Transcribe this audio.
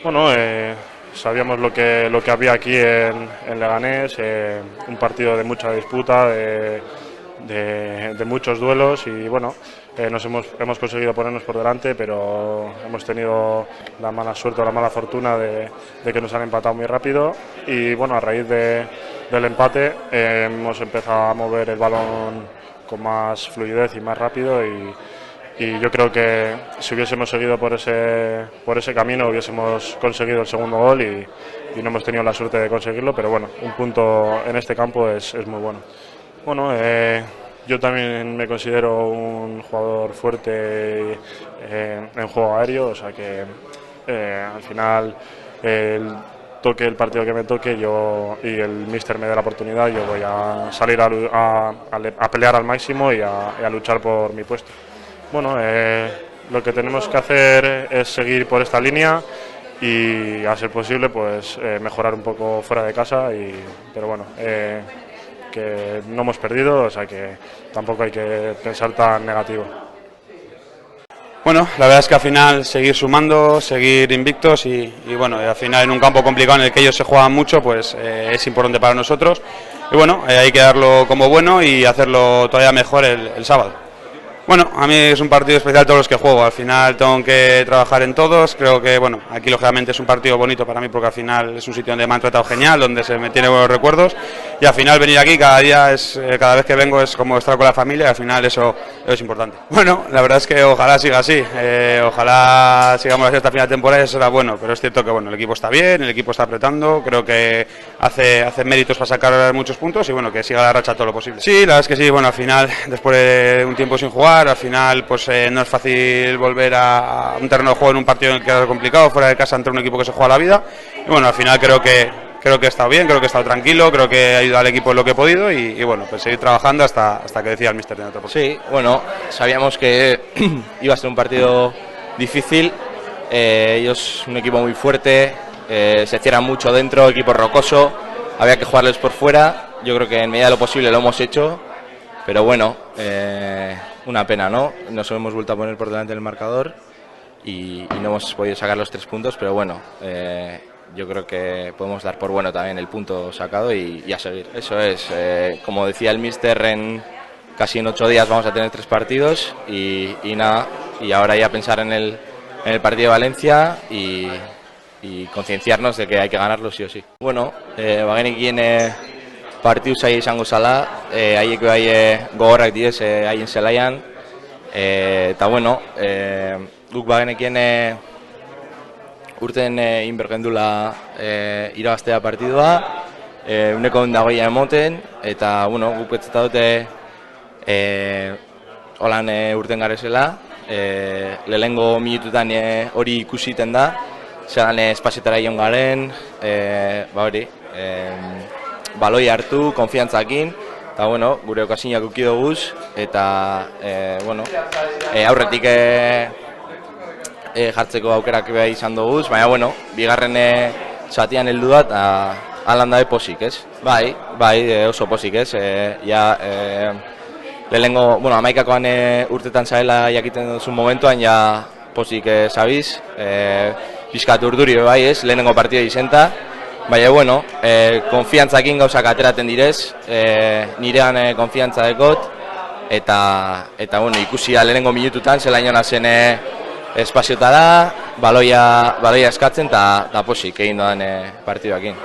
Bueno, sabíamos lo que había aquí en Leganés, un partido de mucha disputa, de muchos duelos y bueno, hemos conseguido ponernos por delante, pero hemos tenido la mala suerte o la mala fortuna de que nos han empatado muy rápido y bueno, a raíz del empate hemos empezado a mover el balón con más fluidez y más rápido y yo creo que si hubiésemos seguido por ese camino hubiésemos conseguido el segundo gol y no hemos tenido la suerte de conseguirlo, pero bueno, un punto en este campo es muy bueno. Bueno, yo también me considero un jugador fuerte en juego aéreo, o sea que al final toque el partido que me toque yo y el míster me dé la oportunidad, yo voy a salir a pelear al máximo y a luchar por mi puesto. Bueno, lo que tenemos que hacer es seguir por esta línea y a ser posible pues mejorar un poco fuera de casa, pero bueno, que no hemos perdido, o sea que tampoco hay que pensar tan negativo. Bueno, la verdad es que al final seguir sumando, seguir invictos y bueno, al final en un campo complicado en el que ellos se juegan mucho, pues es importante para nosotros y bueno, hay que darlo como bueno y hacerlo todavía mejor el sábado. Bueno, a mí es un partido especial todos los que juego, al final tengo que trabajar en todos, creo que bueno, aquí lógicamente es un partido bonito para mí porque al final es un sitio donde me han tratado genial, donde se me tiene buenos recuerdos y al final venir aquí cada día cada vez que vengo es como estar con la familia y al final eso es importante. Bueno, la verdad es que ojalá siga así, ojalá sigamos así hasta final de temporada y eso será bueno, pero es cierto que bueno, el equipo está bien, el equipo está apretando, creo que hace méritos para sacar muchos puntos y bueno, que siga la racha todo lo posible. Sí, la verdad es que sí, bueno, al final después de un tiempo sin jugar, al final pues no es fácil volver a un terreno de juego en un partido en el que era complicado, fuera de casa ante un equipo que se juega la vida y bueno, al final creo que he estado bien, creo que he estado tranquilo, creo que he ayudado al equipo en lo que he podido y bueno, pues seguir trabajando hasta que decía el míster de otro. Sí, bueno, sabíamos que iba a ser un partido difícil, ellos un equipo muy fuerte, se cierran mucho dentro, equipo rocoso, había que jugarles por fuera, yo creo que en medida de lo posible lo hemos hecho, pero bueno, una pena, ¿no? Nos hemos vuelto a poner por delante del marcador y no hemos podido sacar los 3 puntos, pero bueno, yo creo que podemos dar por bueno también el punto sacado y a seguir. Eso es, como decía el míster, casi en 8 días vamos a tener 3 partidos y nada, y ahora ya pensar en el partido de Valencia y concienciarnos de que hay que ganarlo sí o sí. Bueno, bagenekin partidu zaila izango zala, haiek bai gogorrak direz haien zelaian, eta bueno, guk bagenekien urten inbergendula irabaztea partidua, uneko dagoia emoten, eta bueno, guk betzeta dute holan urten garezela, lehenengo minututan hori ikusiten da, zelan espazietara ion garen, hori, baloi hartu, konfiantzakin, eta bueno, gure okasinak uki duguz, eta bueno, aurretik jartzeko aukerak beha izan duguz, baina bueno, bigarren zatian heldu da, eta alan dabe posik, ez? Bai, oso posik, ez? Lehenengo, bueno, amaikakoan urtetan zaela jakiten duzun momentuan, ja posik zabiz, pixkat urduri bai, ez? Lehenengo partida izenta, baina, bueno, konfiantzakin gauzak ateraten direz, nirean konfiantza dekot, eta bueno, ikusi lehenengo minututan, zelainona zen espaziotara, baloia eskatzen, eta posik egin doan partiduakin.